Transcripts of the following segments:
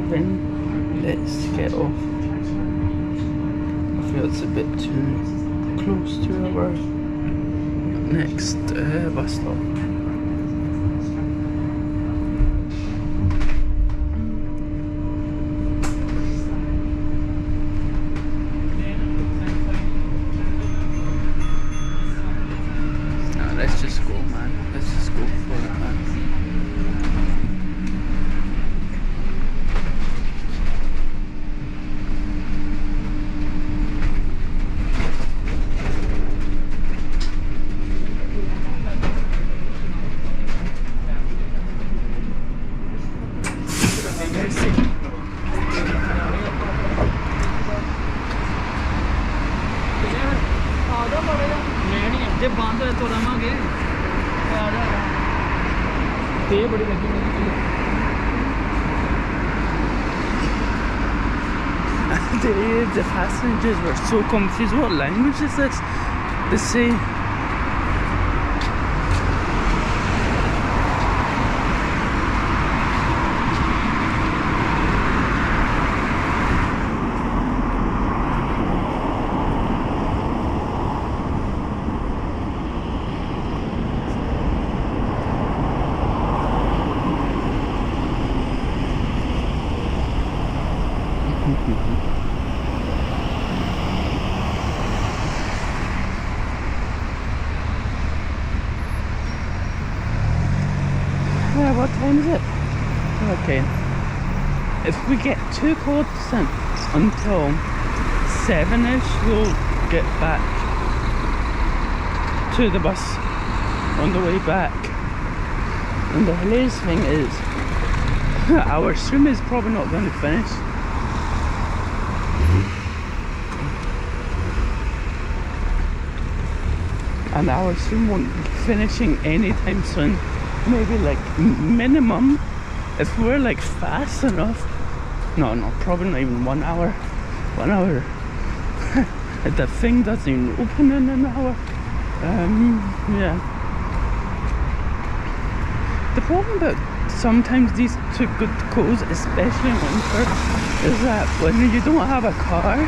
then let's get off. I feel it's a bit too close to our next bus stop. Let's just go, man. Let's just go for it, man. The passengers were so confused. What language is this? They say what time is it? Okay. If we get too close until 7ish, we'll get back to the bus on the way back. And the hilarious thing is, our swim is probably not going to finish. And our swim won't be finishing anytime soon. Maybe like minimum, if we're like fast enough, no, probably not even 1 hour. 1 hour. The thing doesn't even open in an hour. Yeah. The problem about sometimes these two good codes, especially in winter, is that when you don't have a car,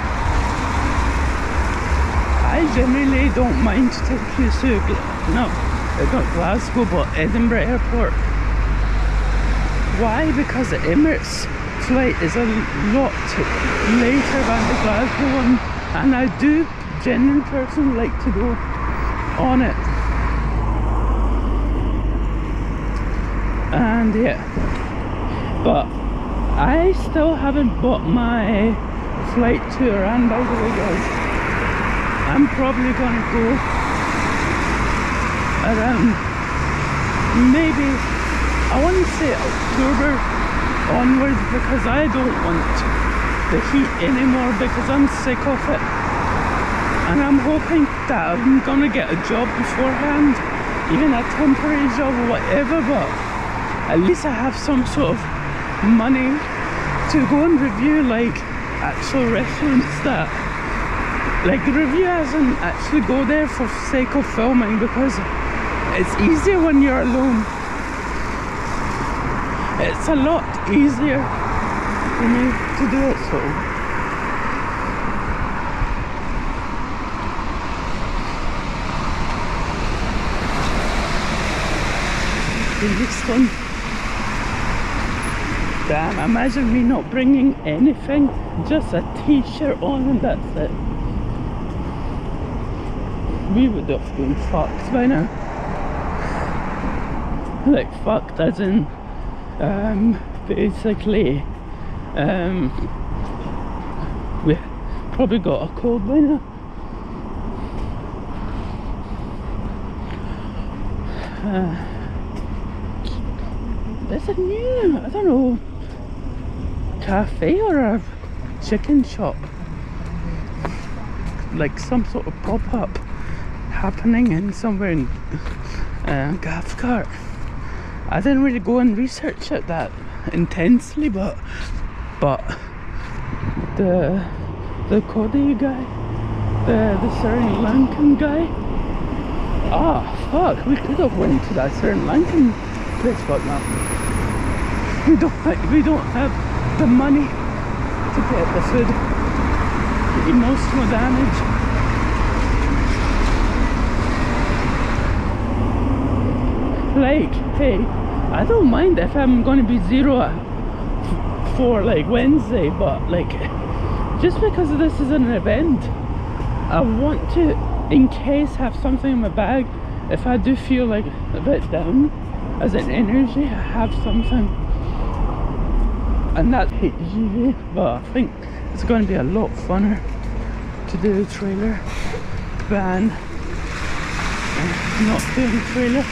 I generally don't mind to take you to not Glasgow, but Edinburgh Airport. Why? Because the Emirates flight is a lot later than the Glasgow one, and I do genuinely personally like to go on it. And yeah, but I still haven't bought my flight to Iran, by the way, guys. I'm probably gonna go around maybe, I want to say October onwards, because I don't want the heat anymore, because I'm sick of it. And I'm hoping that I'm gonna get a job beforehand, even a temporary job or whatever, but at least I have some sort of money to go and review like actual restaurants that, like, the review as in actually go there for sake of filming, because it's easier when you're alone. It's a lot easier for me to do it, so. This one. Damn, imagine me not bringing anything, just a t-shirt on and that's it. We would have been fucked by now. Like fucked as in basically we probably got a cold by now. There's a new, I don't know, cafe or a chicken shop, like some sort of pop-up happening in somewhere in Glasgow. I didn't really go and research it that intensely, but the Cody guy, the Sri Lankan guy, fuck, we could have went to that Sri Lankan place, but no, we don't have the money to get the food. The emotional damage. Like, hey, I don't mind if I'm gonna be zero for like Wednesday, but like, just because this is an event, I want to, in case, have something in my bag. If I do feel like a bit down as an energy, I have something. And that's HGV, but I think it's going to be a lot funner to do the trailer van and not doing the trailer.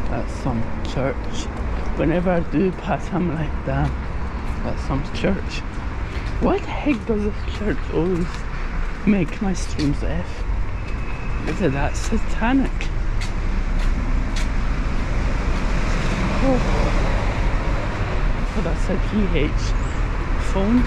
That's some church. Whenever I do pass, I'm like, damn, that's some church. Why the heck does this church always make my streams F? Is it that satanic? Oh, that's a PH phone.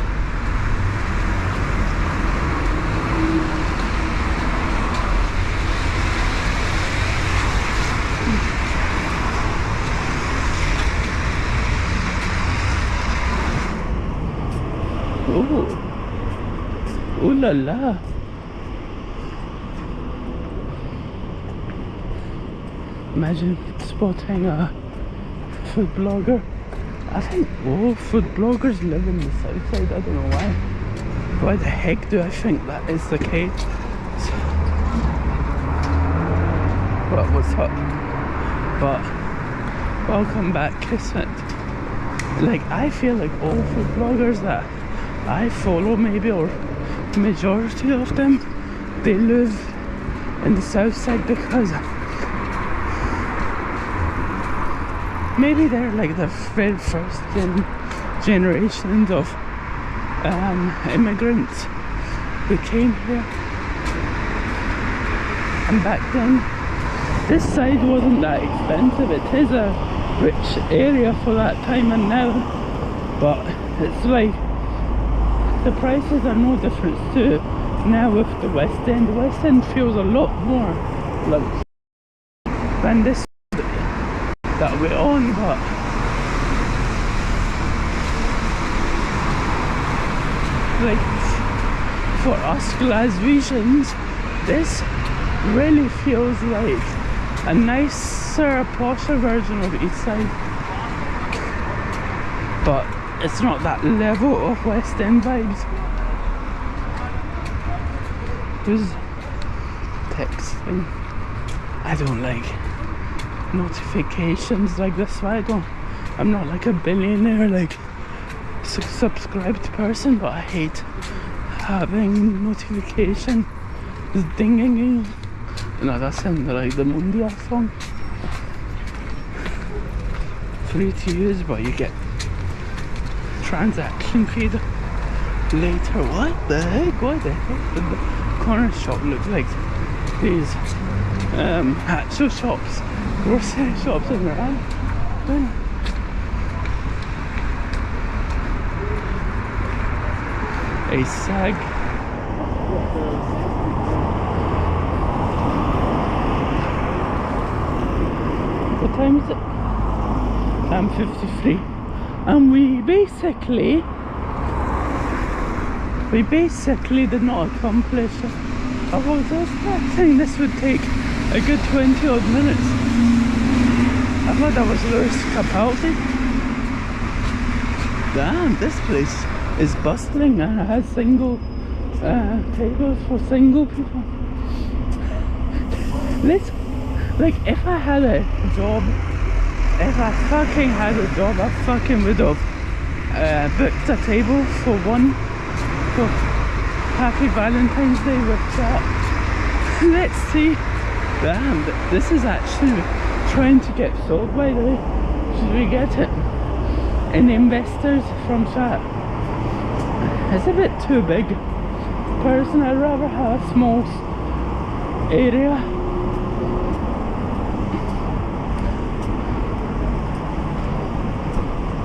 Oh, ooh la la. Imagine spotting a food blogger. I think all food bloggers live in the south side. I don't know why. Why the heck do I think that is the case? But what's up? But welcome back, Kismet. Like, I feel like all food bloggers that I follow, maybe, or majority of them, they live in the south side because maybe they're like the very first generations of immigrants who came here. And back then, this side wasn't that expensive. It is a rich area for that time and now, but it's like the prices are no difference to now with the West End. The West End feels a lot more like than this that we're on, but like for us Glaswegians, this really feels like a nicer, posher version of East Side, but it's not that level of West End vibes. Who's texting? I don't like notifications like this. I'm not like a billionaire, like subscribed person, but I hate having notification dinging. No, that sounded like the Mundia song. Free to use, but you get transaction feed later. What the heck? Why the heck did the corner shop look like these actual shops, grocery shops in Iran? A sag. What time is it? I'm 53, and we basically did not accomplish it. I was expecting this would take a good 20 odd minutes. I thought that was Lewis Capaldi. Damn, this place is bustling and it has single tables for single people. Like, if I had a job, if I fucking had a job, I fucking would have booked a table for one for Happy Valentine's Day with that. Let's see. Damn, this is actually trying to get sold, by the way. Should we get it? Any investors from chat? It's a bit too big. Personally, I'd rather have a small area.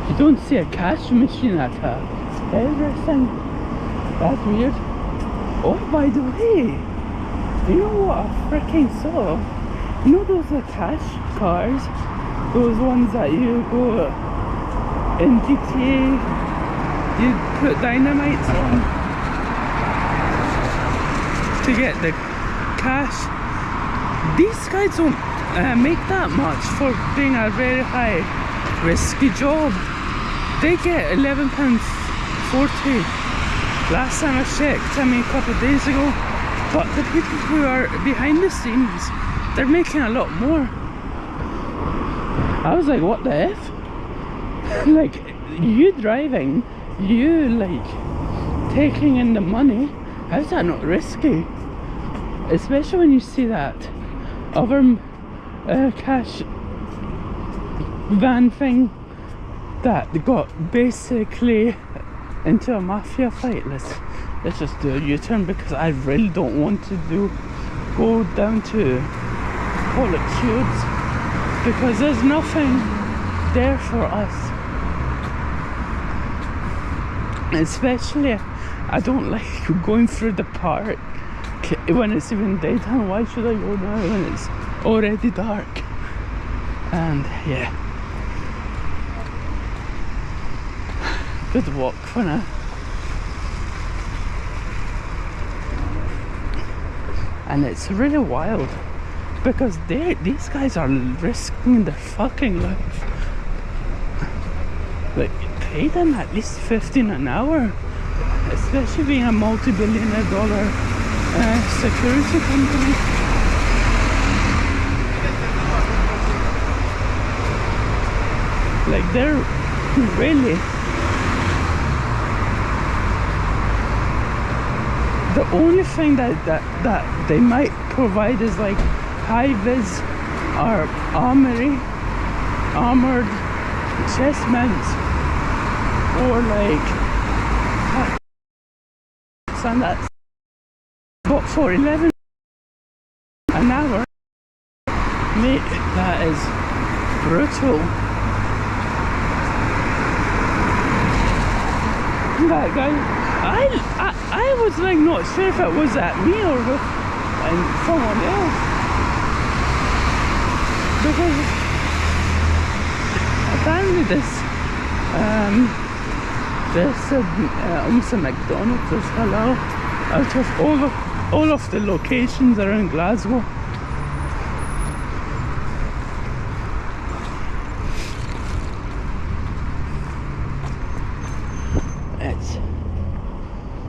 You don't see a cash machine at everything. That's weird. Oh, by the way, You know what I freaking saw? You know those cash cars? Those ones that you go in GTA, you put dynamites on to get the cash. These guys don't make that much for doing a very high risky job. They get £11.40 last time I checked, I mean a couple of days ago. But the people who are behind the scenes, they're making a lot more. I was like, what the F? Like, you driving, you like taking in the money, how's that not risky? Especially when you see that other cash van thing that got basically into a mafia fight. Let's just do a U-turn because I really don't want to go down to call it Shields because there's nothing there for us. Especially I don't like going through the park when it's even daytime. Why should I go now when it's already dark? And yeah, good walk for now. And it's really wild because these guys are risking their fucking life. Like, pay them at least 15 an hour, especially being a multi-billion dollar security company. Like, they're really, the only thing that they might provide is like high-vis or armored chest mounts, or like and that's, but for 11 an hour, mate, that is brutal. That guy, I was like not sure if it was at me or someone else, because apparently this almost a McDonald's is halal out of all of the locations around Glasgow.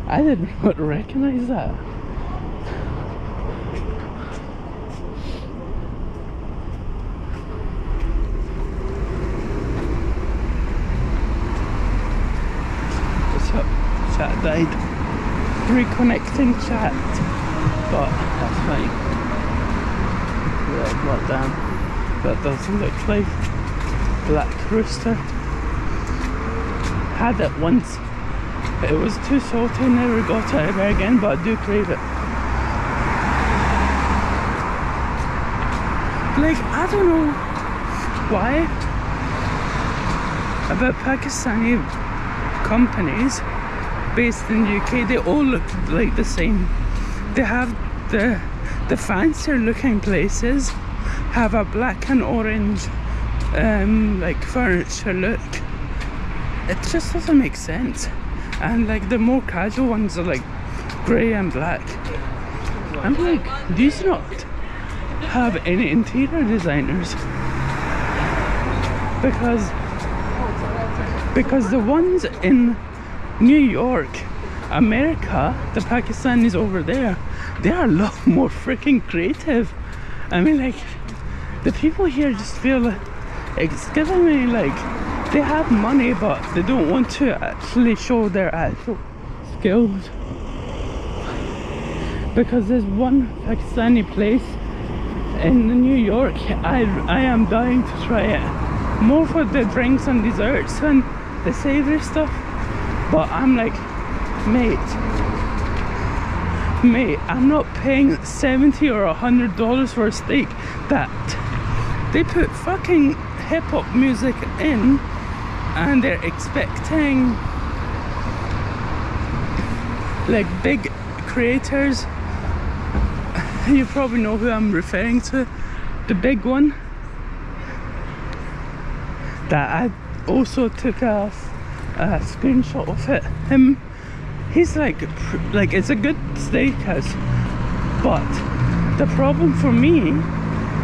I did not recognize that. So, chat died. Reconnecting chat, but that's fine. Yeah, what damn. That doesn't look like Black Rooster. Had it once. It was too salty, never got it ever again, but I do crave it. Like, I don't know why about Pakistani companies based in the UK, they all look like the same. They have the fancier looking places have a black and orange like furniture look. It just doesn't make sense. And like the more casual ones are like grey and black. I'm like, these not have any interior designers, because the ones in New York, America, the Pakistanis over there, they are a lot more freaking creative. I mean, like, the people here just feel like, it's giving me like they have money but they don't want to actually show their actual skills. Because there's one Pakistani place in New York, I am dying to try it, more for the drinks and desserts and the savory stuff. But I'm like, mate, I'm not paying $70 or $100 for a steak that they put fucking hip-hop music in, and they're expecting like big creators You probably know who I'm referring to. The big one. That I also took a screenshot of it. Him, he's like it's a good steakhouse, but the problem for me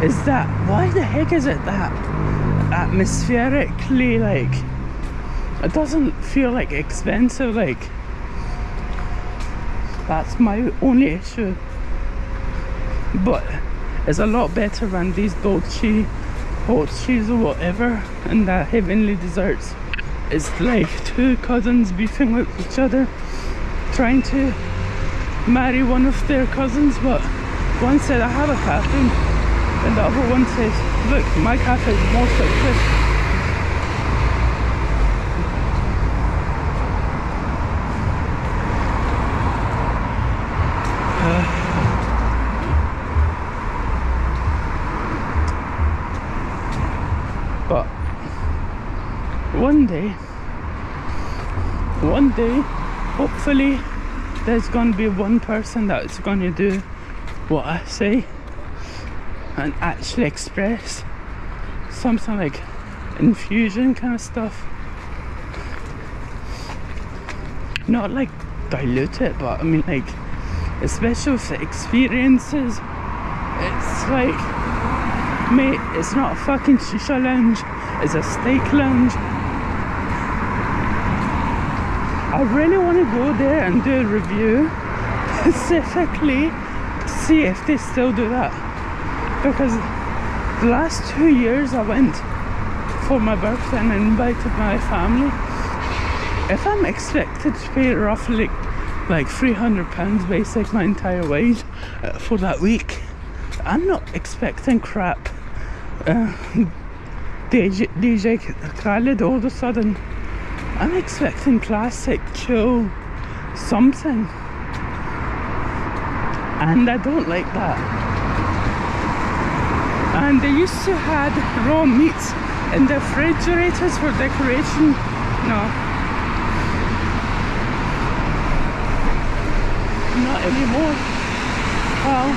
is that why the heck is it that atmospherically, like, it doesn't feel like expensive? Like, that's my only issue. But it's a lot better than these dolce hot cheese or whatever, and the heavenly desserts. It's like two cousins beefing with each other, trying to marry one of their cousins, but one said I have a cafe, and the other one says, look, my cafe is more successful. But one day, hopefully, there's gonna be one person that's gonna do what I say and actually express something like infusion kind of stuff. Not like dilute it, but I mean, like, especially with the experiences, it's like, mate, it's not a fucking shisha lounge, it's a steak lounge. I really want to go there and do a review, specifically to see if they still do that, because the last 2 years I went for my birthday and I invited my family. If I'm expected to pay roughly like £300 basic, my entire wage for that week, I'm not expecting crap. DJ Khaled all of a sudden. I'm expecting classic, chill, something. And I don't like that. And they used to have raw meats in the refrigerators for decoration. No. Not anymore. Well,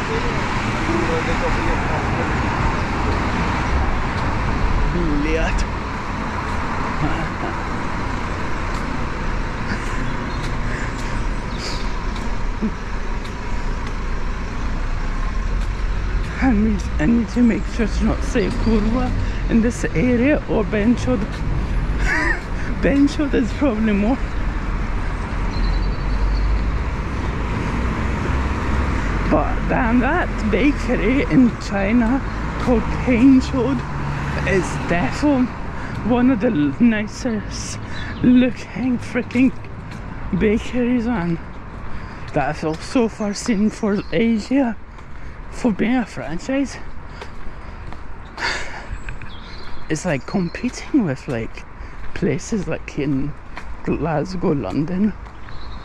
Juliet. I need to make sure to not say kurwa in this area, or benchod. Benchod is probably more. But damn, that bakery in China called Painchod is definitely one of the nicest looking freaking bakeries on that I've so far seen for Asia, for being a franchise. It's like competing with like places like in Glasgow, London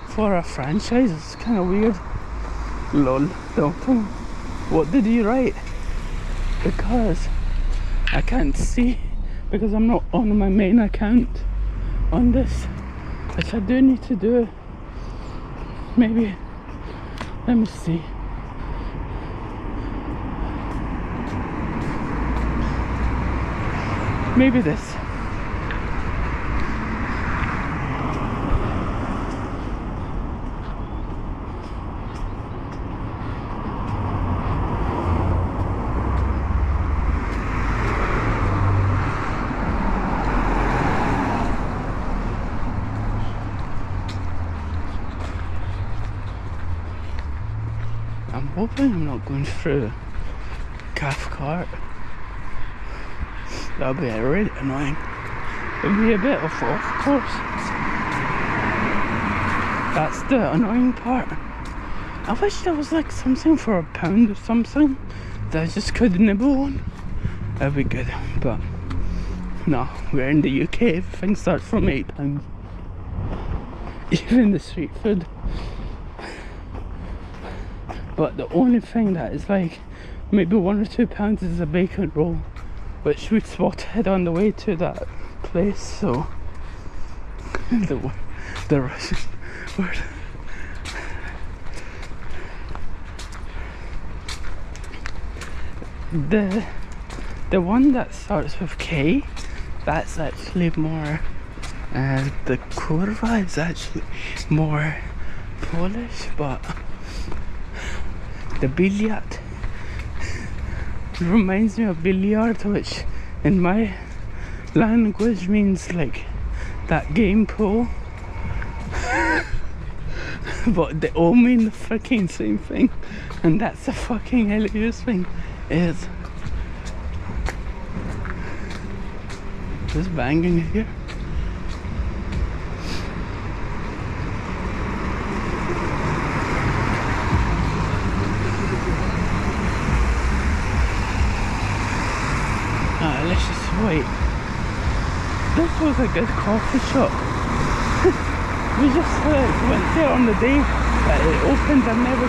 for a franchise. It's kind of weird. Lol, Dalton, what did you write? Because I can't see, because I'm not on my main account on this, which I do need to do. Maybe, let me see. Maybe this. I'm hoping I'm not going through Cathcart. That'll be really annoying. It'll be a bit of off course. That's the annoying part. I wish there was like something for £1 or something that I just could nibble on. That'd be good, but no, we're in the UK, everything starts from £8. Even the street food. But the only thing that is like maybe £1 or £2 is a bacon roll, which we spotted on the way to that place. So the Russian word. the one that starts with K, that's actually more. The kurwa is actually more Polish, but the billiard reminds me of billiard, which in my language means like that game pool. But they all mean the fucking same thing, and that's the fucking hilarious thing is just banging here. Let's just wait. This was a good coffee shop. We just went there on the day that it opened and never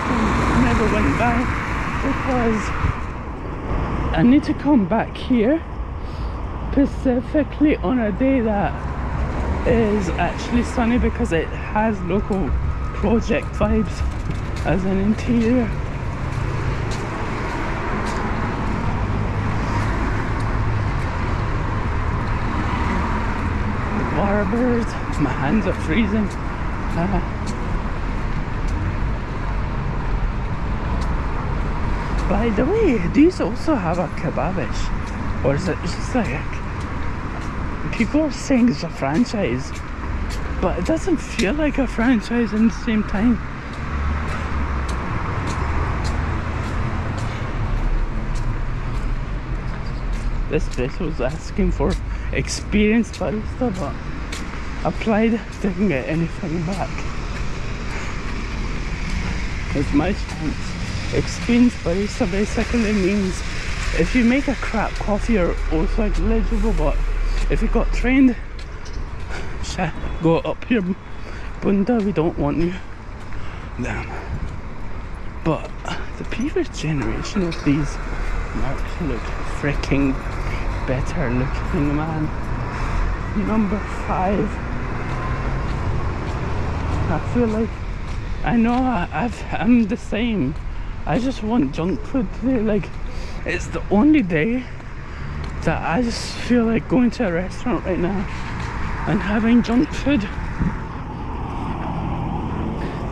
went by because I need to come back here specifically on a day that is actually sunny because it has local project vibes as an interior. Barbers, my hands are freezing. By the way, do you also have a kebabish? Or is it just like people are saying it's a franchise, but it doesn't feel like a franchise in the same time. This place was asking for experienced barista, but applied, didn't get anything back. It's my chance. Experienced barista basically means if you make a crap coffee you're also eligible, but if you got trained, go up your bunda, we don't want you. Damn. But the previous generation of these marks look freaking better looking, man. Number 5. I feel like I know I'm the same. I just want junk food today. Like, it's the only day that I just feel like going to a restaurant right now and having junk food.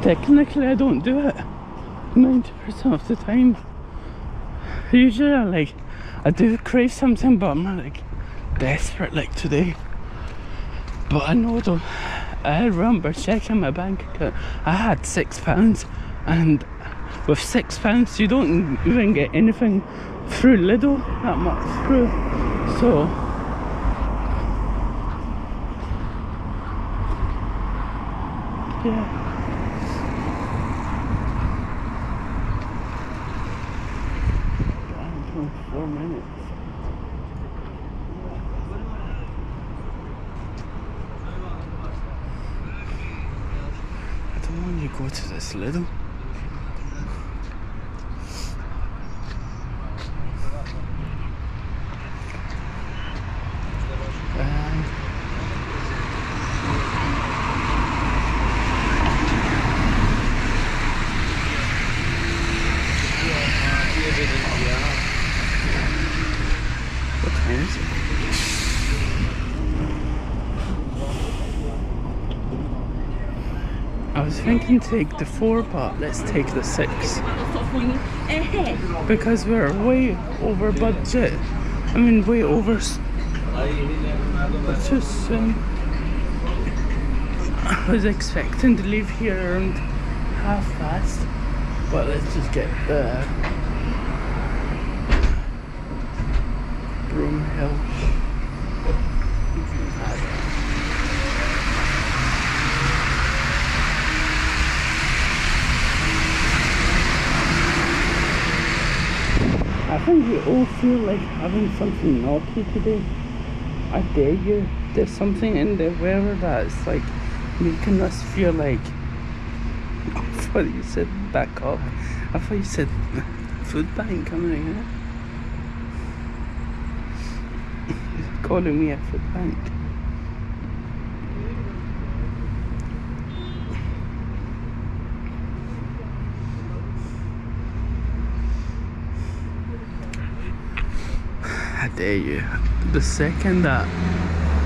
Technically I don't do it 90% of the time. Usually I do crave something, but I'm not like desperate like today. But I know though, I remember checking my bank account, I had £6, and with £6 you don't even get anything through Lidl that much through, so yeah. 4 minutes. I don't want you to go to this Lidl. What time is it? I was thinking take the 4, but let's take the 6. Because we're way over budget. I mean, way over. Let's just I was expecting to leave here around 1:30, but let's just get the Broomhill. I think we all feel like having something naughty today. I dare you. There's something in the weather that's like making us feel like. I thought you said back up. I thought you said food bank coming in. You're calling me a food bank. I dare you. The second that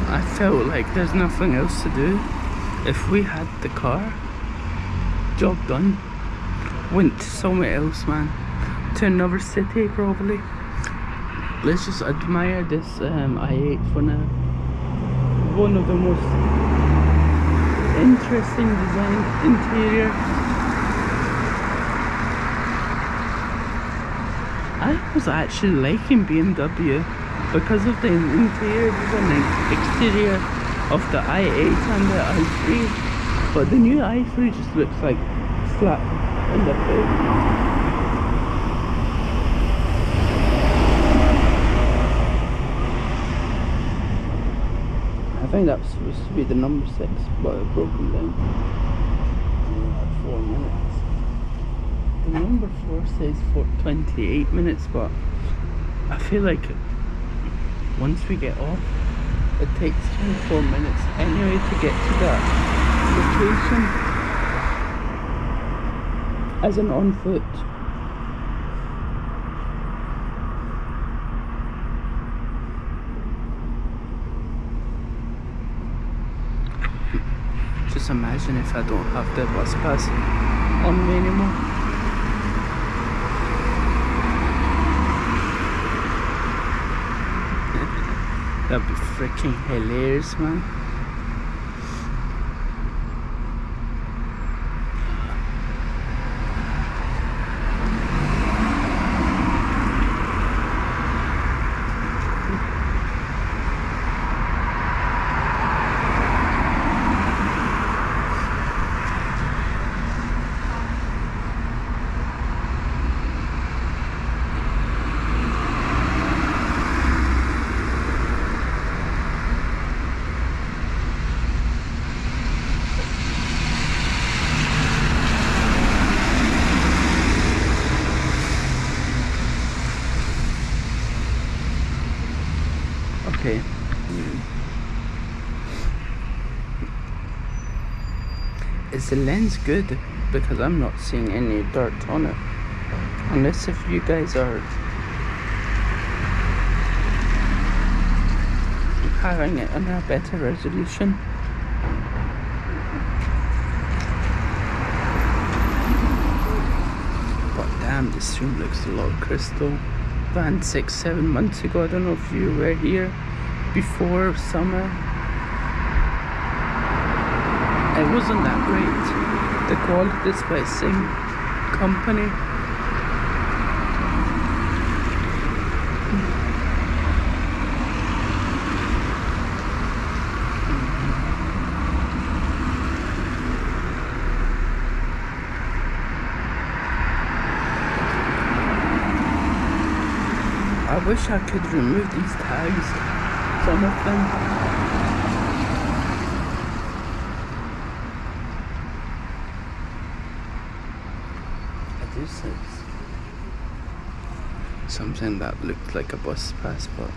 I felt like there's nothing else to do, if we had the car, job done. Went to somewhere else, man. To another city, probably. Let's just admire this i8 for now. One of the most interesting design interior. I was actually liking BMW because of the interior and exterior of the i8 and the i3, but the new i3 just looks like flat in the face. I think that was supposed to be the number 6, but it broke them down. 4 minutes. The number 4 says for 28 minutes, but I feel like once we get off, it takes 24 minutes anyway to get to that location, as an on foot. Just imagine if I don't have the bus pass on me anymore. That'd be freaking hilarious, man. Okay. Is the lens good? Because I'm not seeing any dirt on it. Unless if you guys are having it on a better resolution. But damn, this room looks a lot crystal. Van 6-7 months ago, I don't know if you were here before summer. It wasn't that great. The quality is by the same company. I wish I could remove these tags, some of them. This is something that looked like a bus pass, but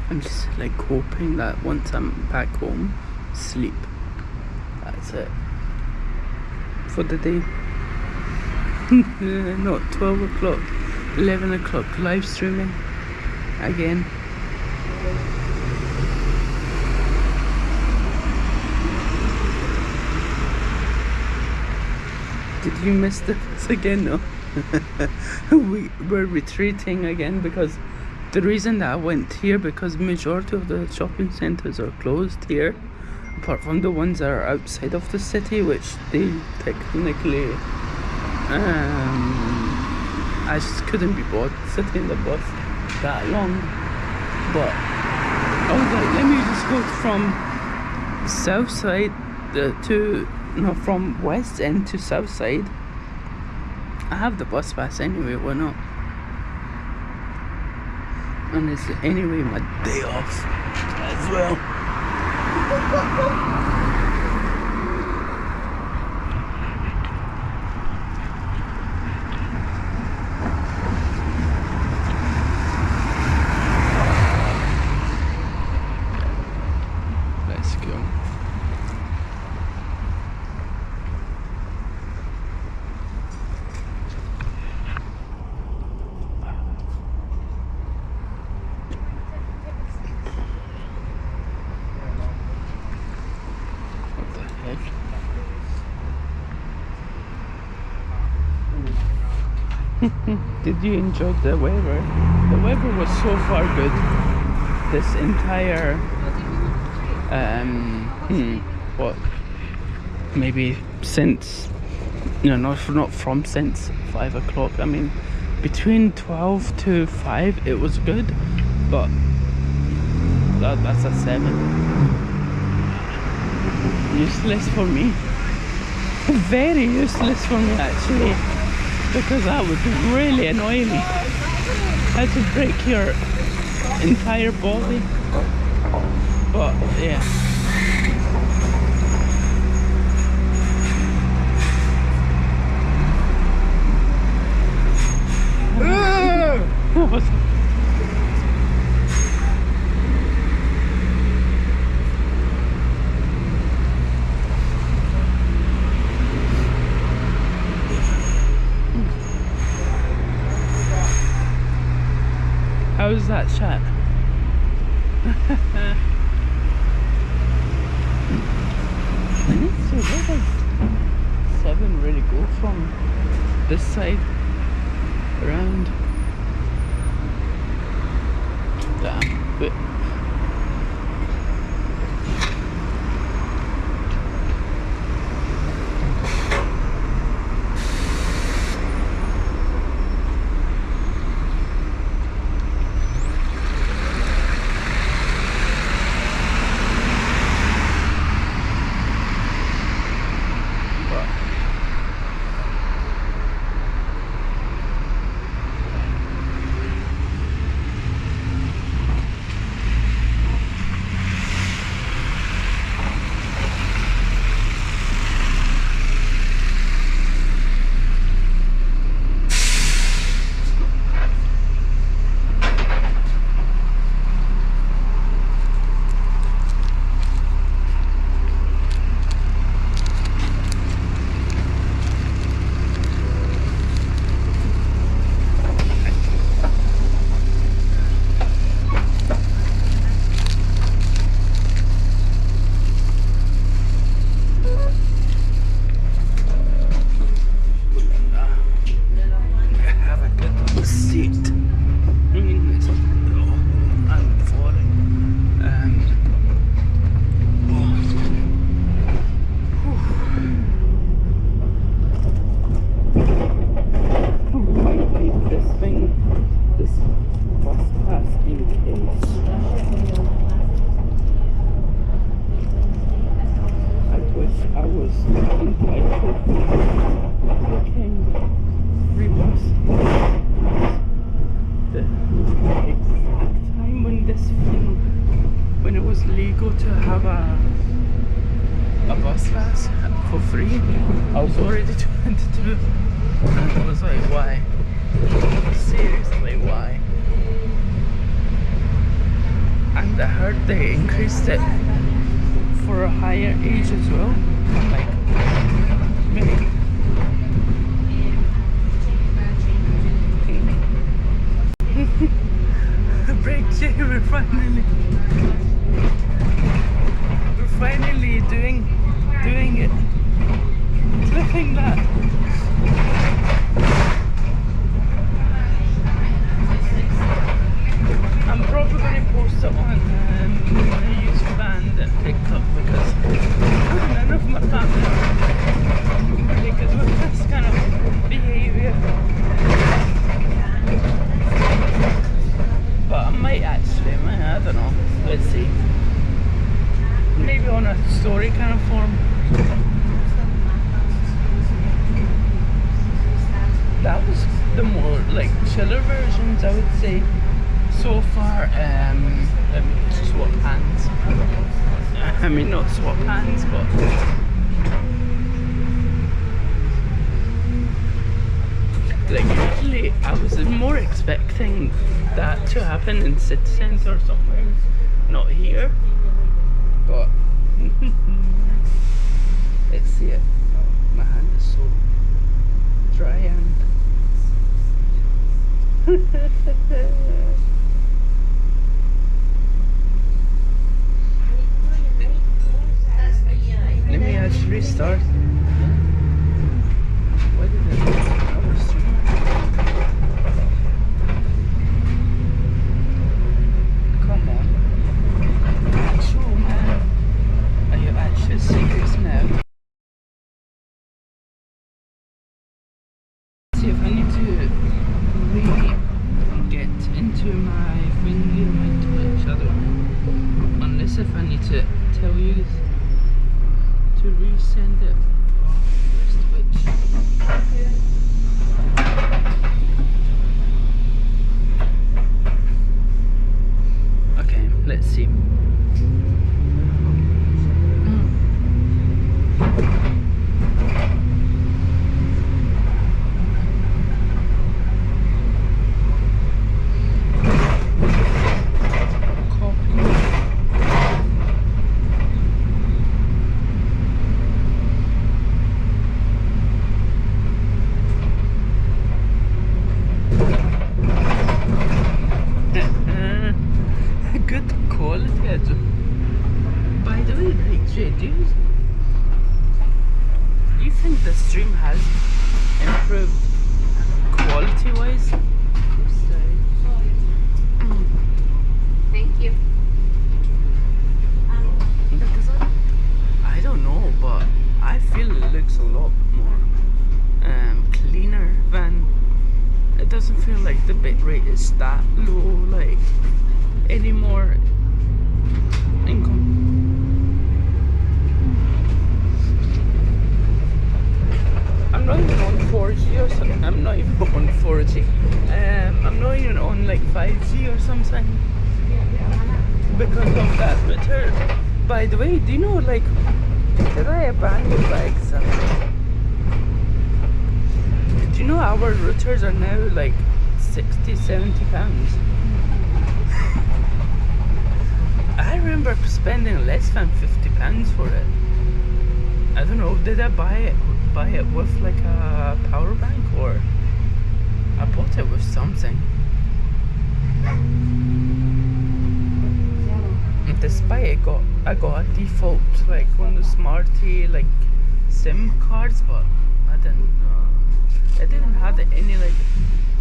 I'm just like hoping that once I'm back home, sleep. That's it for the day. Not 12 o'clock, 11 o'clock, live streaming again. Did you miss this again? No. We're retreating again because the reason that I went here, because majority of the shopping centres are closed here, apart from the ones that are outside of the city, which they technically I just couldn't be bothered sitting in the bus that long. But I was like, let me just go from south side from west end to south side. I have the bus pass anyway, why not? And it's anyway my day off as well. Did you enjoy the weather? The weather was so far good. This entire what? Maybe since not from since 5 o'clock. I mean, between 12 to 5 it was good, but that's a 7. Useless for me. Very useless for me actually, because that would really annoy me. How to break your entire body. But yeah. How's that chat? So where does 7 really go from? This side around? Damn, but I was already 22 and I was like, why? Seriously, why? And I heard they increased it for a higher age as well. Like, maybe. Break J, we're finally doing it. Flipping that. I'm probably going to post it on YouTube and TikTok because none of my family are really good with this kind of behaviour. But I might I don't know. Let's see. Maybe on a story kind of form. That was the more like chiller versions, I would say. So far, let me swap hands. I mean, not swap hands, but like usually I was more expecting that to happen in city centre somewhere, not here. But let's see it. My hand is so dry and let me actually restart. Why did it? resend it. Where's Twitch? Okay, let's see. Good quality, Edge. By the way, like, Jay, do you think the stream has improved quality-wise? Thank you. I don't know, but I feel it looks a lot more cleaner than. It doesn't feel like the bitrate is that low, like anymore. I'm not even on 4G or something. I'm not even on 4G. I'm not even on like 5G or something because of that router. By the way, do you know, like, did I abandon by accident? Do you know our routers are now like 60-70 pounds? I remember spending less than 50 pounds for it. I don't know, did I buy it with like a power bank, or I bought it with something. And despite I got a default like one of the Smarty like SIM cards, but I didn't it didn't have any like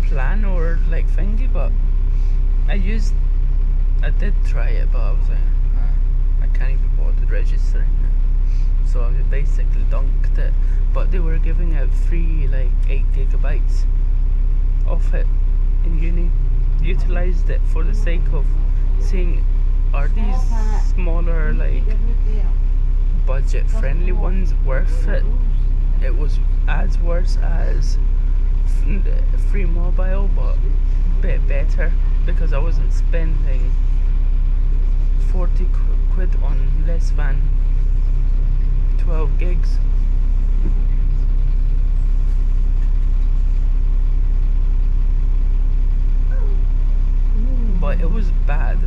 plan or like thingy, but I did try it, but I was like, I can't even bother registering it. So I basically dunked it, but they were giving out free like 8 gigabytes of it in uni. Utilised it for the sake of seeing, are these smaller like budget friendly ones worth it? It was as worse as free mobile, but a bit better because I wasn't spending 40 quid on less than 12 gigs. But it was bad.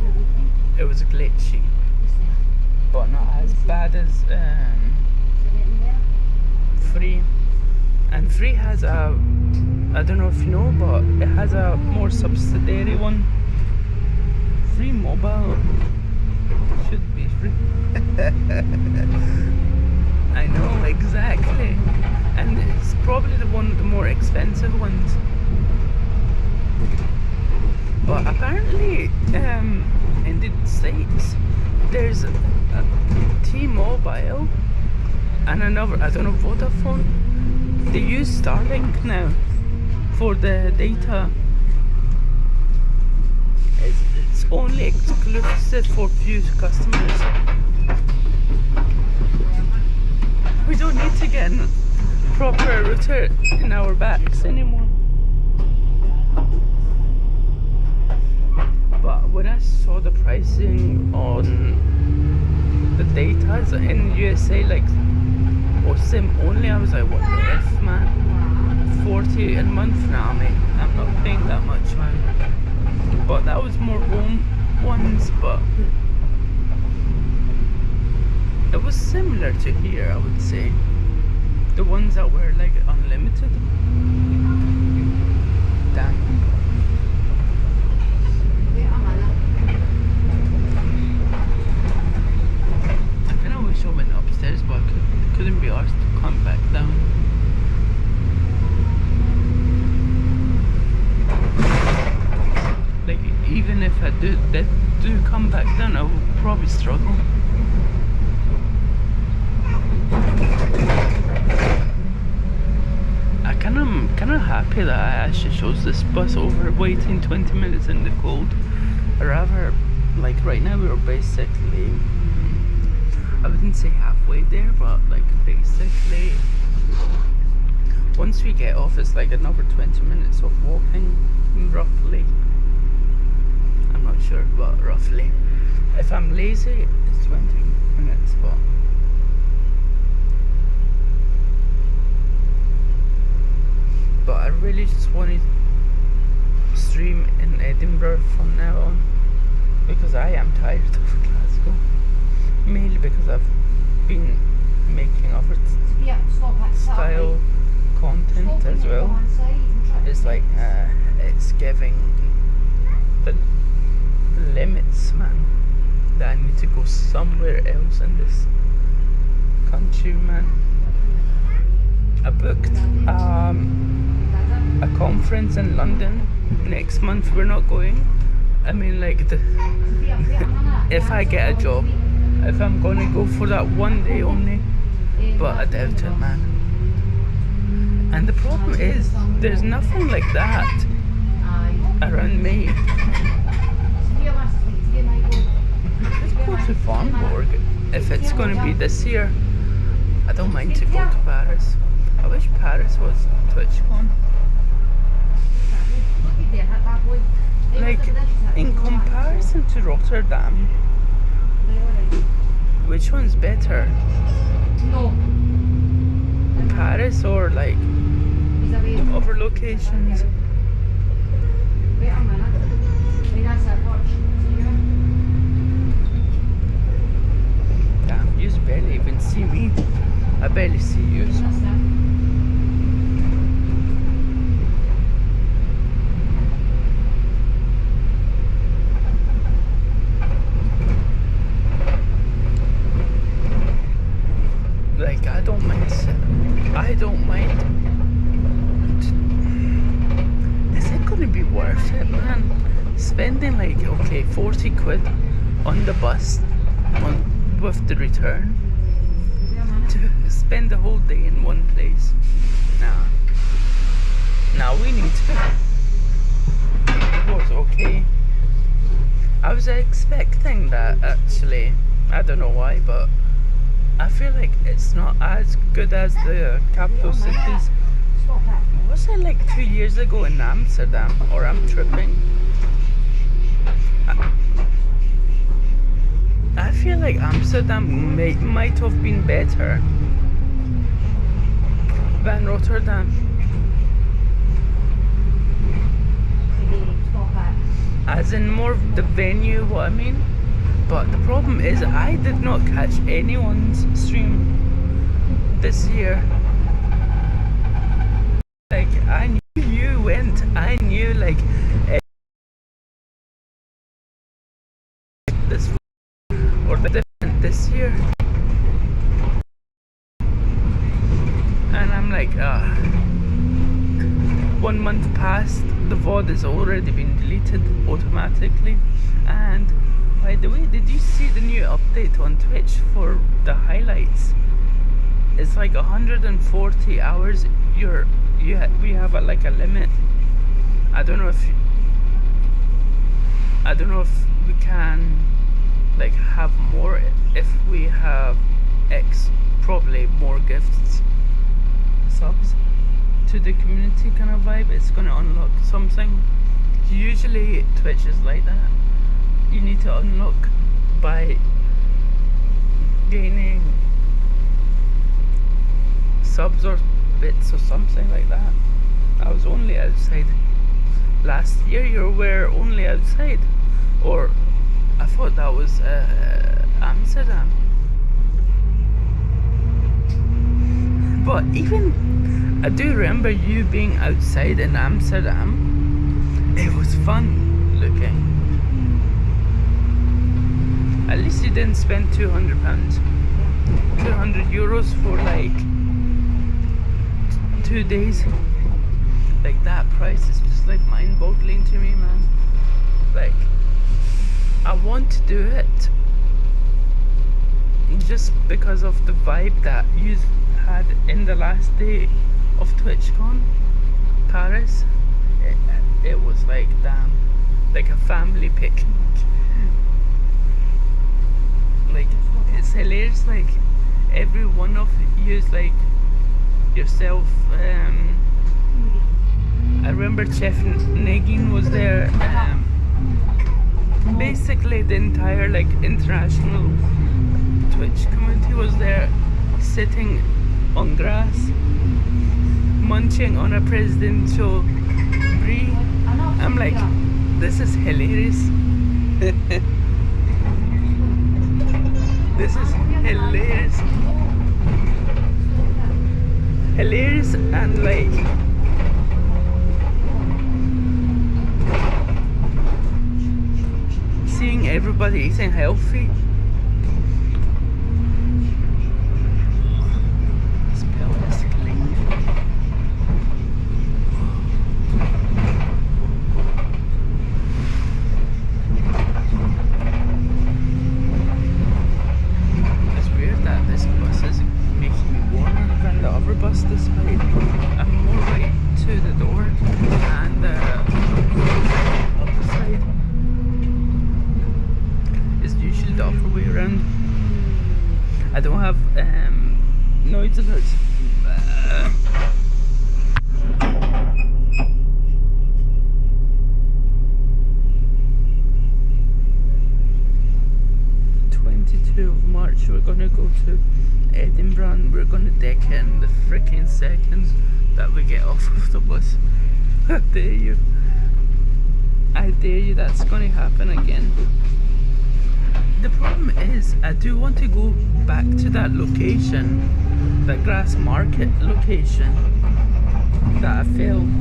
It was glitchy, but not as bad as free. And free has a, I don't know if you know, but it has a more subsidiary one. Free mobile should be free. I know, exactly. And it's probably one of the more expensive ones. But apparently, in the States, there's a T-Mobile and another, I don't know, Vodafone. They use Starlink now for the data. It's only exclusive for few customers. We don't need to get a proper router in our backs anymore. But when I saw the pricing on the data in USA, like, or SIM only, I was like, what the F, man? 40 a month now, mate. I'm not paying that much, man. But that was more home ones, but it was similar to here, I would say. The ones that were like unlimited. Damn. I kinda wish I went upstairs, but I couldn't be arsed to come back down. Like, even if I do come back down, I will probably struggle. I'm kinda happy that I actually chose this bus over waiting 20 minutes in the cold. Rather, like right now we were basically, I wouldn't say halfway there, but like basically once we get off it's like another 20 minutes of walking, roughly. I'm not sure, but roughly. If I'm lazy it's 20 minutes, but I really just want to stream in Edinburgh from now on, because I am tired of Glasgow, mainly because I've been making other style content as well. It's like it's giving the limits, man, that I need to go somewhere else in this country, man. I booked a conference in London next month. We're not going. I mean, like, if I get a job, if I'm gonna go for that one day only, but I doubt it, man. And the problem is, there's nothing like that around me. Let's go to Farnborough if it's gonna be this year. I don't mind to go to Paris. I wish Paris was TwitchCon. Like, in comparison to Rotterdam, which one's better? Paris or like other locations? Damn, you barely even see me. I barely see you. Like, I don't mind. Is it gonna be worth it, man? Spending like, okay, 40 quid on the bus with the return to spend the whole day in one place? Nah, we need to. It was okay. I was expecting that, actually. I don't know why, but I feel like it's not as good as the capital cities. Was it like 2 years ago in Amsterdam? Or I'm tripping? I feel like Amsterdam might have been better than Rotterdam. As in more of the venue, what I mean. But the problem is, I did not catch anyone's stream this year. Like, I knew you went. I knew, like, this or the different this year. And I'm like, 1 month past, the VOD has already been deleted automatically. And by the way, did you see the new update on Twitch for the highlights? It's like 140 hours. We have like a limit. I don't know if we can like have more if we have probably more gifts, subs to the community kind of vibe. It's gonna unlock something. Usually Twitch is like that. You need to unlock by gaining subs or bits or something like that. I was only outside last year. You were only outside, or I thought that was Amsterdam. But even I do remember you being outside in Amsterdam. It was fun looking. At least you didn't spend £200, €200 for like 2 days. Like, that price is just like mind-boggling to me, man. Like, I want to do it just because of the vibe that you had in the last day of TwitchCon Paris. It was like, damn, like a family picnic. Like, it's hilarious. Like every one of you is like yourself. I remember Chef Negin was there. Basically, the entire like international Twitch community was there, sitting on grass, munching on a presidential brie. I'm like, this is hilarious. This is hilarious. Hilarious and like seeing everybody eating healthy. This pill is clean. It's weird that this bus is making me warmer than the other bus this side. I'm more right to the door and the other side. Usually the other way around. I don't have noise alerts. 22 of March, we're gonna go to Edinburgh and we're gonna deck it in the freaking seconds that we get off of the bus. I dare you. I dare you, that's gonna happen again. The problem is, I do want to go back to that location, the Grass Market location that I filmed.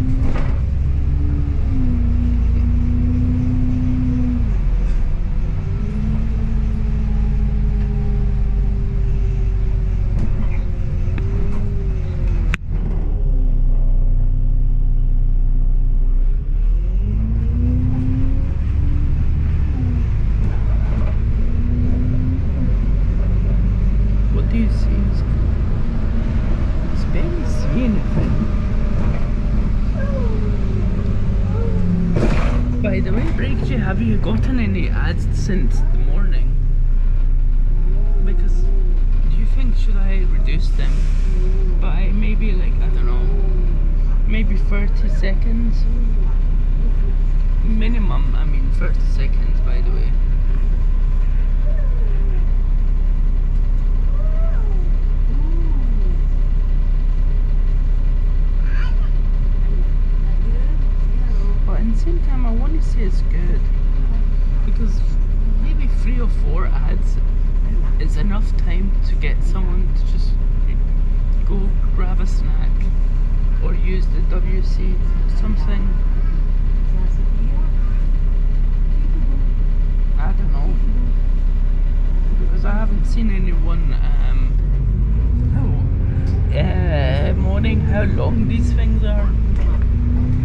By the way, Breakju, have you gotten any ads since the morning? Because do you think should I reduce them by maybe like, I don't know, maybe 30 seconds? Minimum, I mean 30 seconds by the way. But at the same time, I want to say it's good because maybe 3 or 4 ads is enough time to get someone to just go grab a snack or use the WC or something. I don't know, because I haven't seen anyone mourning how long these things are,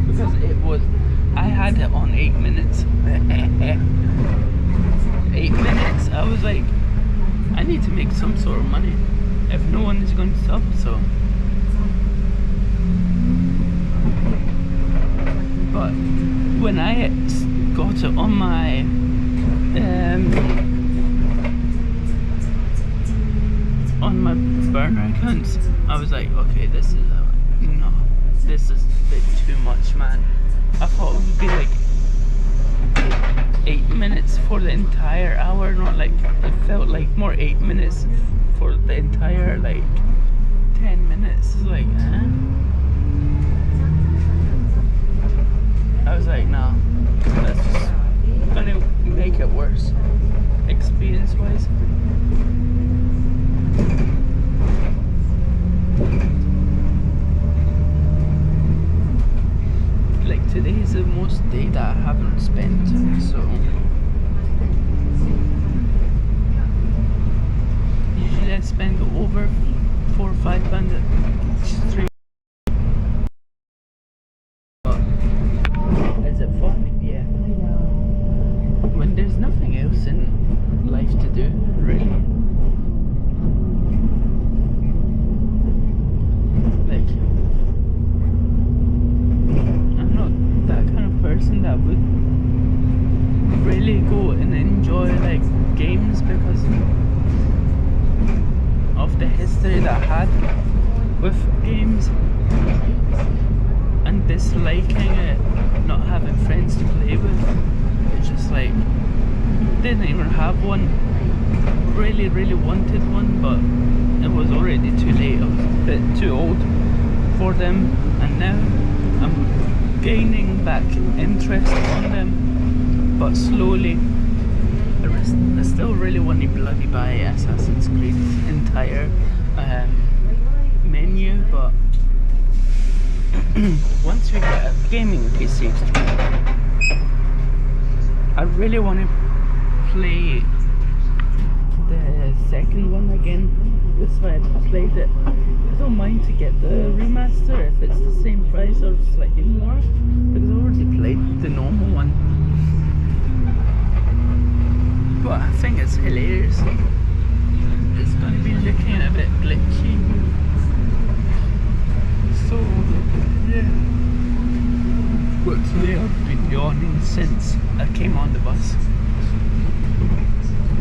because I had it on 8 minutes. 8 minutes, I was like, I need to make some sort of money if no one is going to stop, so. But when I got it on my burner accounts, I was like, okay, this is a bit too much, man. I thought it would be like 8 minutes for the entire hour, not like, it felt like more 8 minutes for the entire like 10 minutes. It's like, I was like, no, that's just gonna make it worse, experience wise. Like today is the most day that I haven't spent, so usually I spend over 4 or 5 pounds at 3. But is it fun? Yeah. When there's nothing else in life to do, really. Like, I'm not that kind of person that would really go and enjoy like games, because of the history that I had with games and disliking it, not having friends to play with. It's just like, didn't even have one. Really wanted one, but it was already too late. I was a bit too old for them, and now I'm gaining back interest on them, but slowly. I still really want to bloody buy Assassin's Creed's entire menu, but once we get a gaming PC, I really want to play the second one again. That's why I played it. I don't mind to get the remaster if it's the same price or slightly more, because I already played the normal one. But I think it's hilarious. It's going to be looking a bit glitchy. So, yeah. But today I've been yawning since I came on the bus.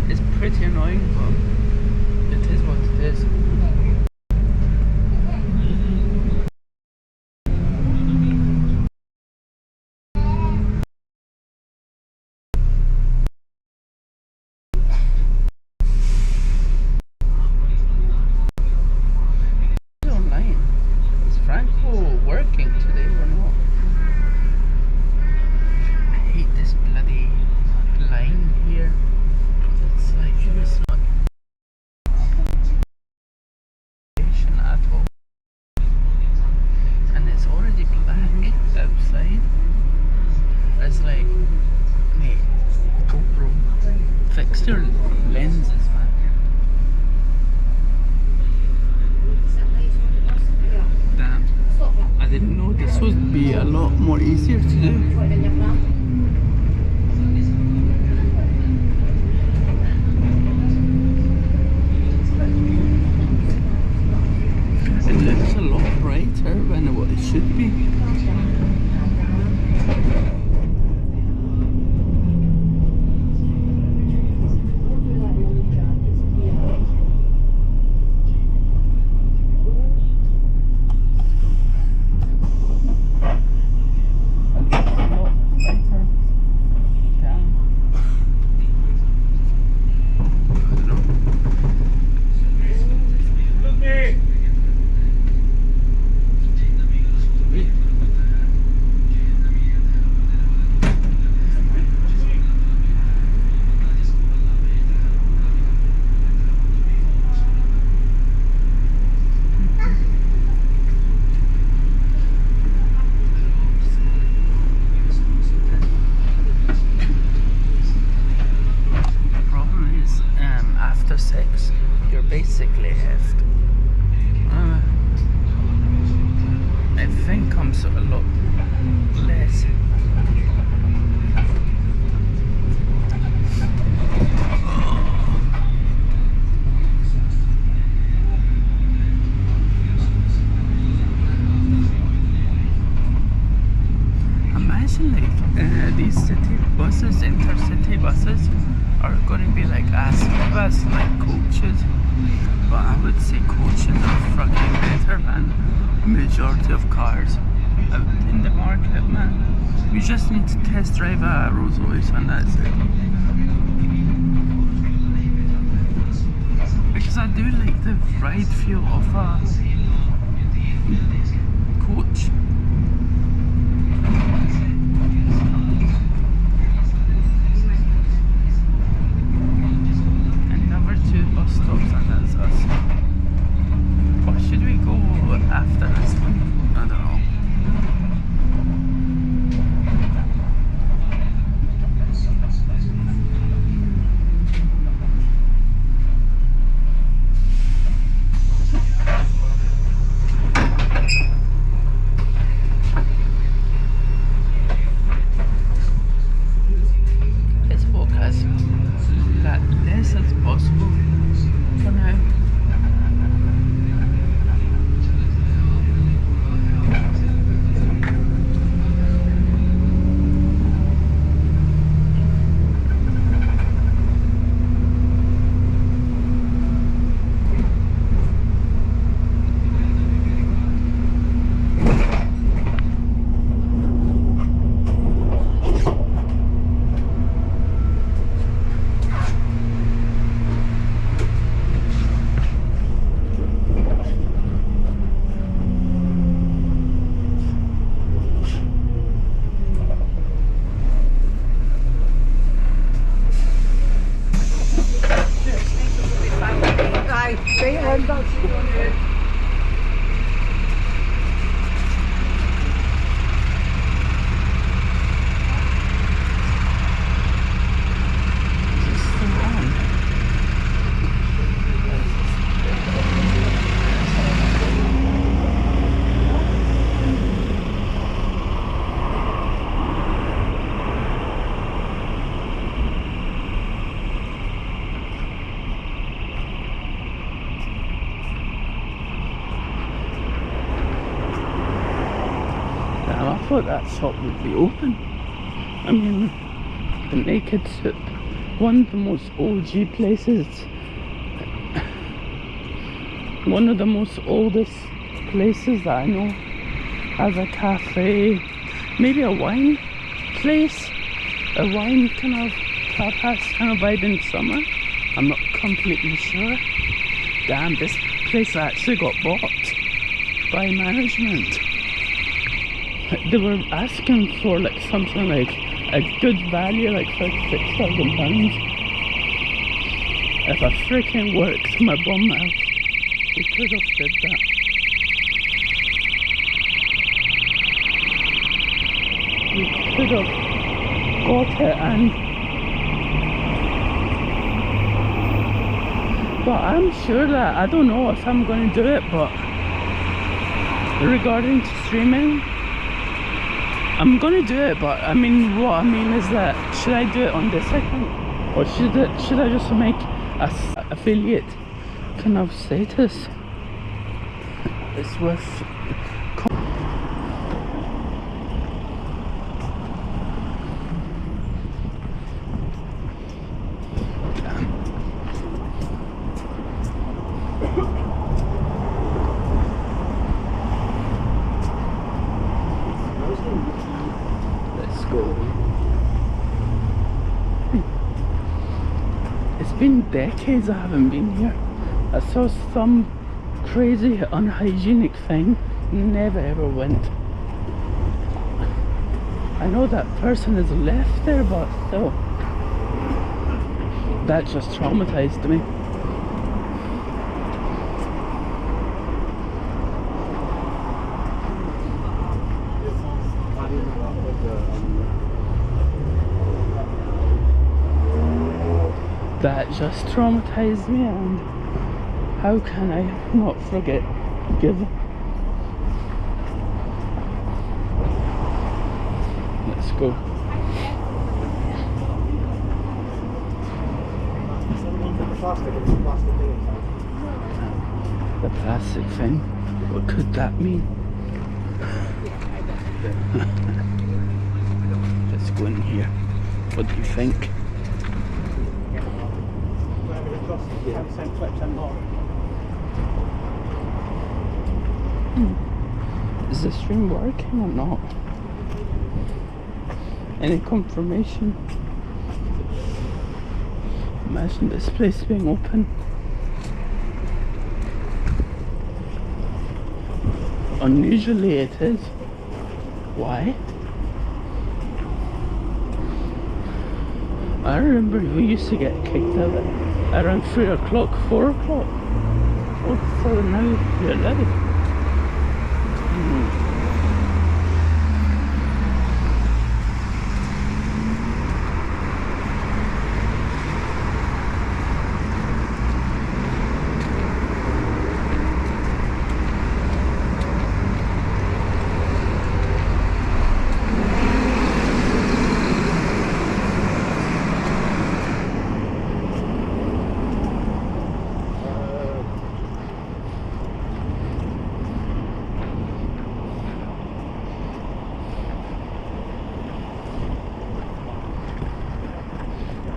It's pretty annoying, but it is what it is. Working today or not? I hate this bloody line here. It's like it's not at all, and it's already black outside. It's like, mate, GoPro, fix your lenses, man. Damn. I didn't know this would be a lot more easier to do. It looks a lot brighter than what it should be. Basically heft. I think comes a lot less. Imagine like these city buses, intercity buses, are going to be like as like coaches. But I would say coaches are fucking better than majority of cars out in the market, man. We just need to test drive a Rolls Royce and that's it. Because I do like the ride feel of a coach. Bus stops and that's us. What should we go after this one? I don't know. thought that shop would be open. I mean, the Naked Soup, one of the most OG places, one of the most oldest places that I know, has a cafe, maybe a wine place, a wine kind of tapas kind of vibe in summer. I'm not completely sure. Damn, this place actually got bought by management. They were asking for like something like a good value, like for £6,000. If I freaking worked my bum out, we could have did that. We could have got it, and but I'm sure that I don't know if I'm going to do it, but regarding to streaming, I'm going to do it. But I mean, what I mean is that should I do it on this account, or should I just make a affiliate kind of status? It's worth. Let's go. It's been decades I haven't been here. I saw some crazy unhygienic thing, never ever went. I know that person is left there, but still, that just traumatized me. That just traumatized me, and how can I not forget give? Let's go. The plastic thing, what could that mean? Let's go in here. What do you think? Is the stream working or not? Any confirmation? Imagine this place being open. Unusually it is. Why? I remember we used to get kicked out at around 3 o'clock, 4 o'clock. Oh, so now you're ready.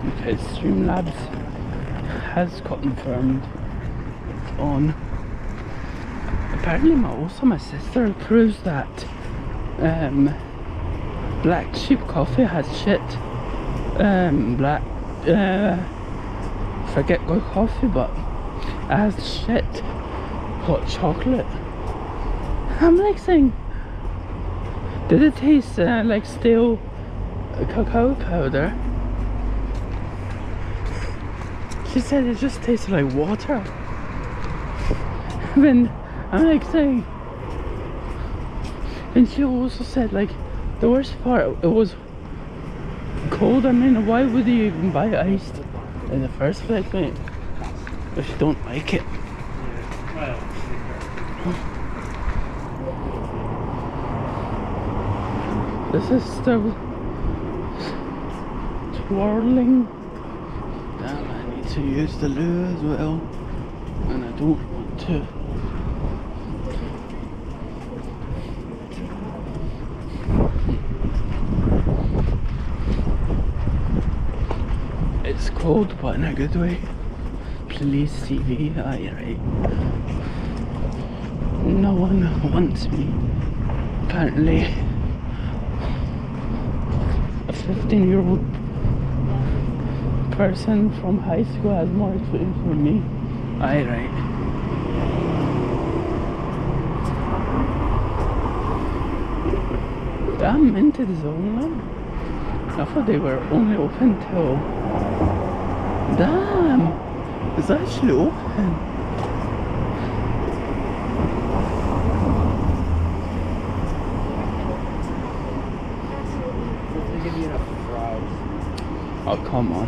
Okay, Streamlabs has confirmed it's on. Apparently my sister proves that Black Sheep Coffee has shit. Forget good coffee, but it has shit hot chocolate. I'm like saying, did it taste like stale cacao powder? She said it just tasted like water. Then I'm like saying, and she also said like the worst part, it was cold. I mean, why would you even buy it iced in the first place, mate, if you don't like it? This is still twirling. Damn, I need to use the loo as well, and I don't want to. It's cold, but in a good way. Please, TV. Aye, right. No one wants me. Apparently, a 15-year-old person from high school has more experience than me. Aye, right. Damn, into the zone now. I thought they were only open till... Damn! It's actually open. They give you enough fries. Oh, come on.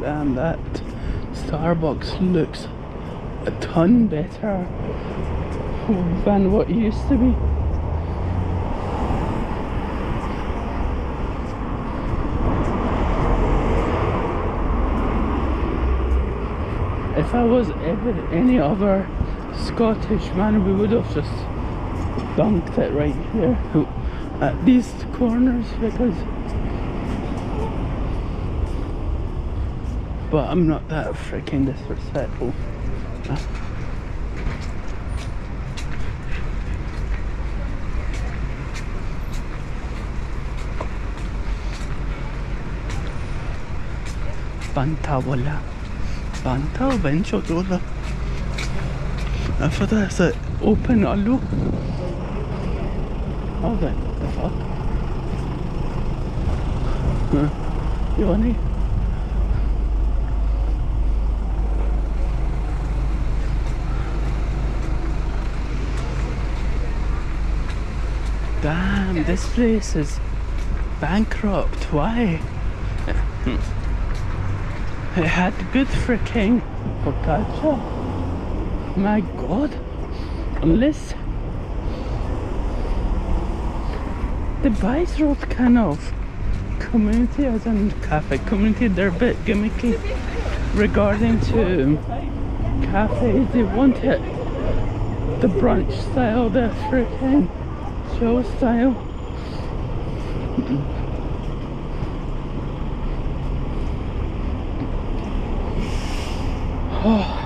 Damn, that Starbucks looks a ton better than what it used to be. If I was ever any other Scottish man, we would have just dunked it right here at these corners, because but I'm not that freaking disrespectful. Banta wala. Banta o bench o dola. I thought that's it. Open allo. Oh, then what the fuck? You want it? Damn, this place is bankrupt. Why? It had good freaking focaccia. My god. Unless the Vice Road kind of community, as in cafe community, they're a bit gimmicky regarding to cafes. They want it the brunch style, the freaking show style. Oh.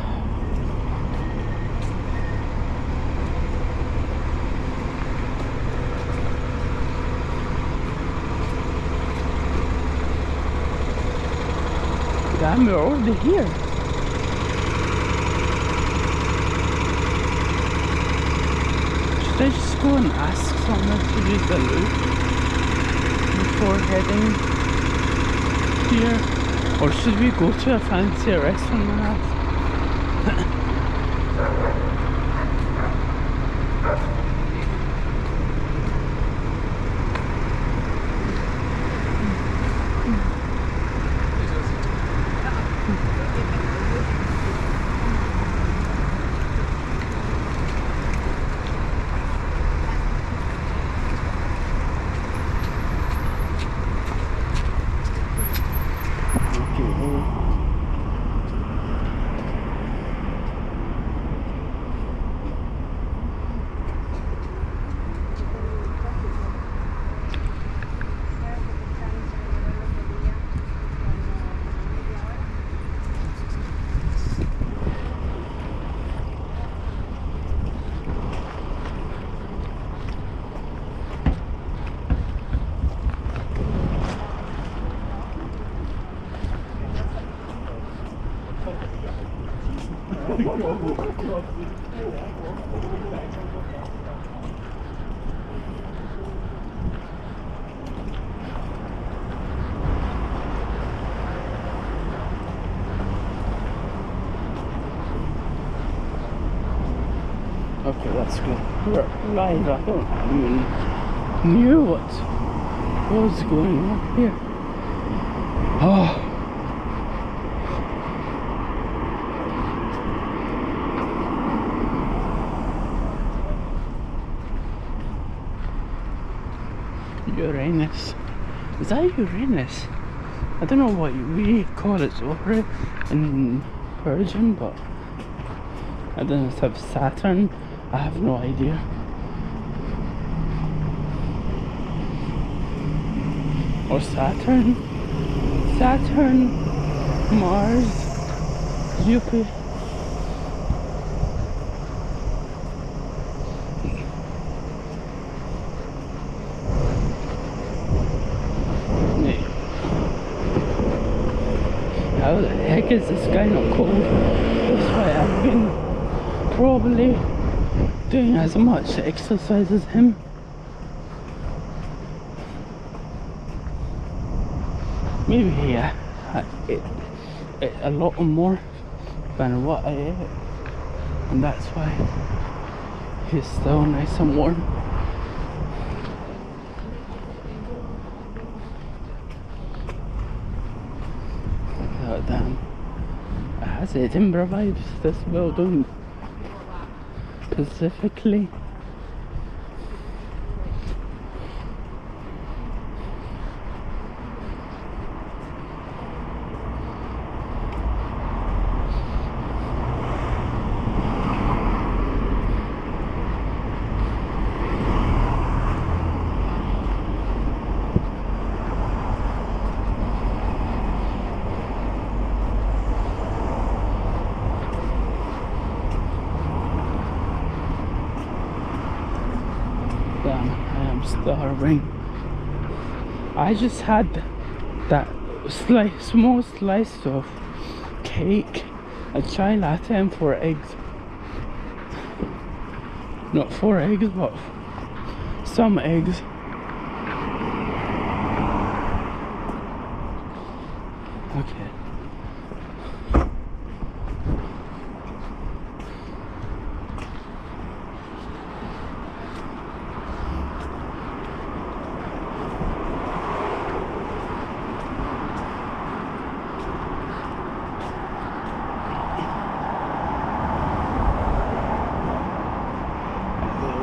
Damn, we're already here. Should I just go and ask someone to use the loop before heading here? Or should we go to a fancier restaurant and ask? Okay, that's good. We're live. I don't even knew what was going on here. Oh. Uranus. Is that Uranus? I don't know what we call it over in Persian, but I don't know if it's Saturn. I have no idea. or Saturn. Saturn, Mars, Jupiter. How the heck is this guy not cold? That's why I've been probably doing as much exercise as him. Maybe yeah, I ate a lot more than what I ate, and that's why he's still nice and warm. Oh damn, it has Edinburgh vibes, this building specifically. Damn, I am starving. I just had that small slice of cake, a chai latte and 4 eggs. Not 4 eggs, but some eggs. Okay.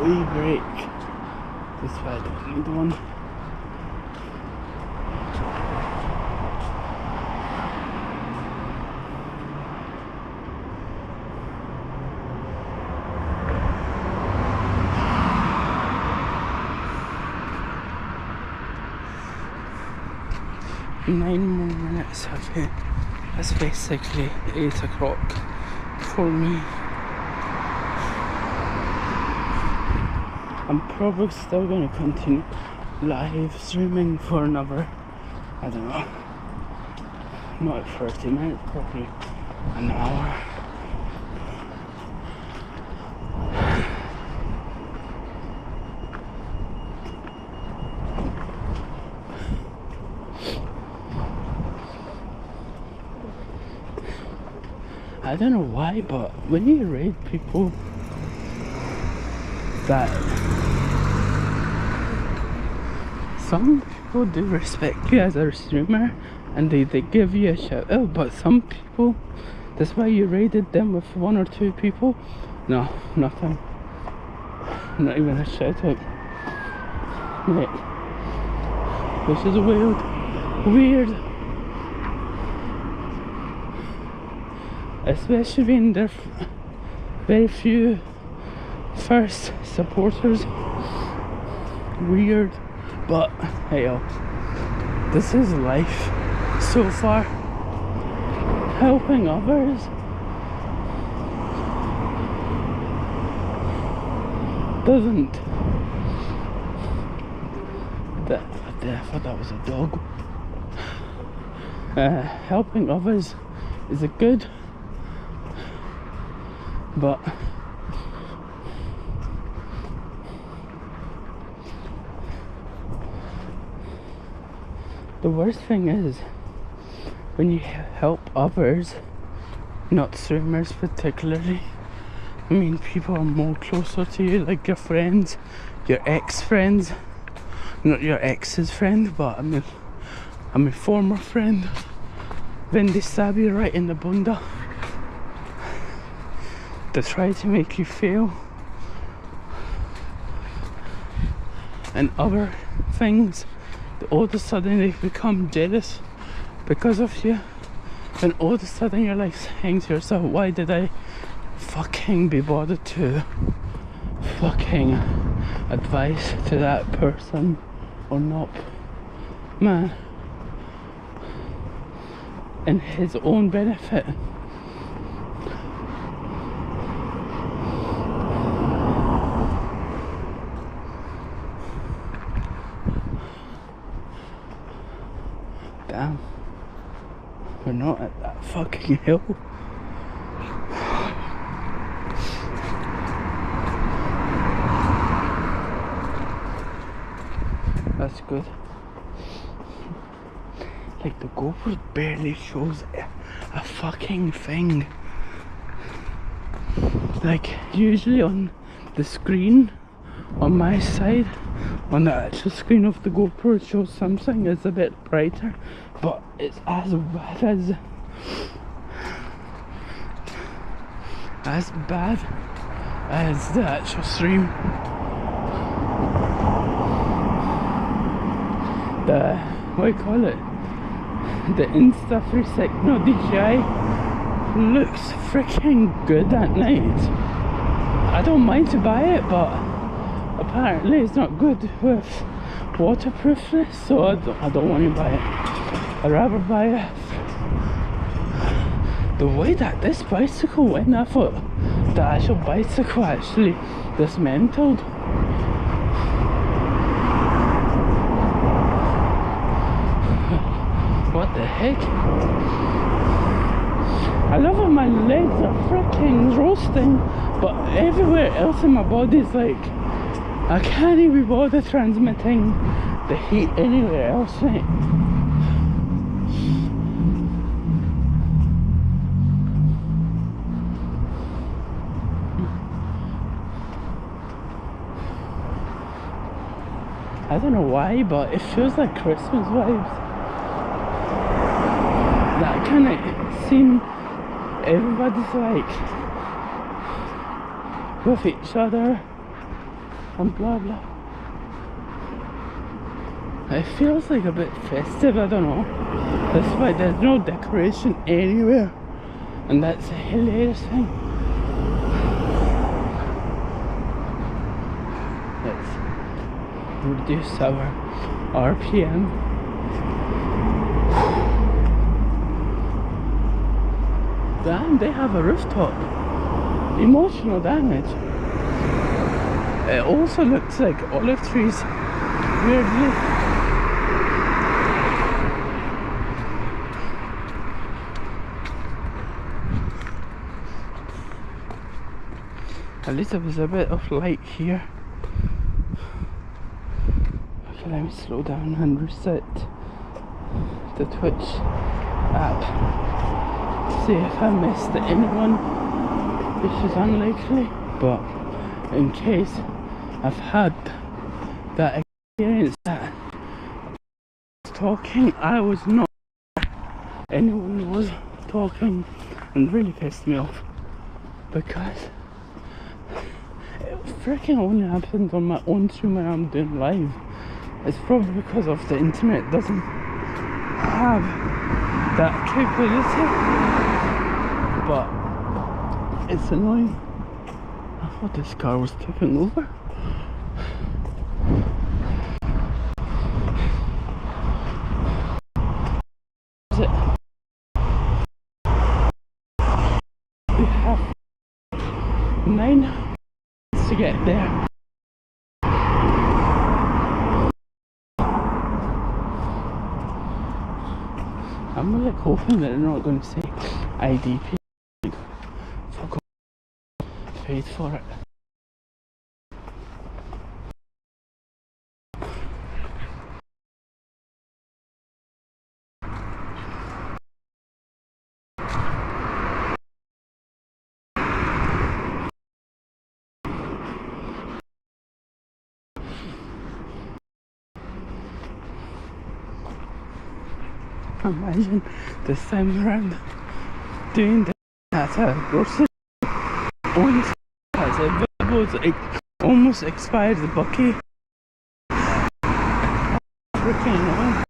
Wee break. This way I don't need one. Nine more minutes, okay. That's basically 8 o'clock for me. I'm probably still going to continue live streaming for another, I don't know, not 30 minutes, probably an hour. I don't know why, but when you raid people that some people do respect you as a streamer and they give you a shout out, but some people, that's why you raided them with 1 or 2 people. No, nothing, not even a shout out, mate. This is weird, especially when there are very few first supporters. Weird, but hey yo, this is life so far. Helping others doesn't I thought that was a dog. Helping others is a good, but the worst thing is when you help others, not streamers particularly. I mean, people are more closer to you, like your friends, your ex-friends, not your ex's friend, but I mean former friend. Then they stab you right in the bunda. They try to make you fail. And other things. All of a sudden they become jealous because of you. And all of a sudden you're like saying to yourself, why did I fucking be bothered to fucking advise to that person or not? man, in his own benefit. Damn, we're not at that fucking hill. That's good. Like the GoPro barely shows a fucking thing. Like usually on the screen on my side, on the actual screen of the GoPro, it shows something is a bit brighter, but it's as bad as the actual stream. The, what do you call it? The Insta360, no, DJI looks freaking good at night. I don't mind to buy it, but apparently it's not good with waterproofness, so I don't want to buy it. I'd rather buy it. The way that this bicycle went, I thought the actual bicycle actually dismantled. What the heck? I love how my legs are freaking roasting, but everywhere else in my body is like, I can't even bother transmitting the heat anywhere else, right? I don't know why, but it feels like Christmas vibes. That kind of scene, everybody's like with each other and blah blah. It feels like a bit festive, I don't know. That's why there's no decoration anywhere, and that's a hilarious thing. Let's reduce our RPM. Damn, they have a rooftop. Emotional damage. It also looks like olive trees, weirdly. At least there was a bit of light here. Okay, let me slow down and reset the Twitch app. See if I missed anyone, which is unlikely, but in case I've had that experience that I was talking, I was not, anyone was talking, and really pissed me off because it freaking only happens on my own stream when I'm doing live. It's probably because of the internet doesn't have that capability. But it's annoying. I thought this car was tipping over. Is it? We have 9 minutes to get there. I'm like hoping that they're not going to say IDP. Paid for it. Imagine this time around doing that at a grocery only has a like almost expired the bucket. Freaking annoying.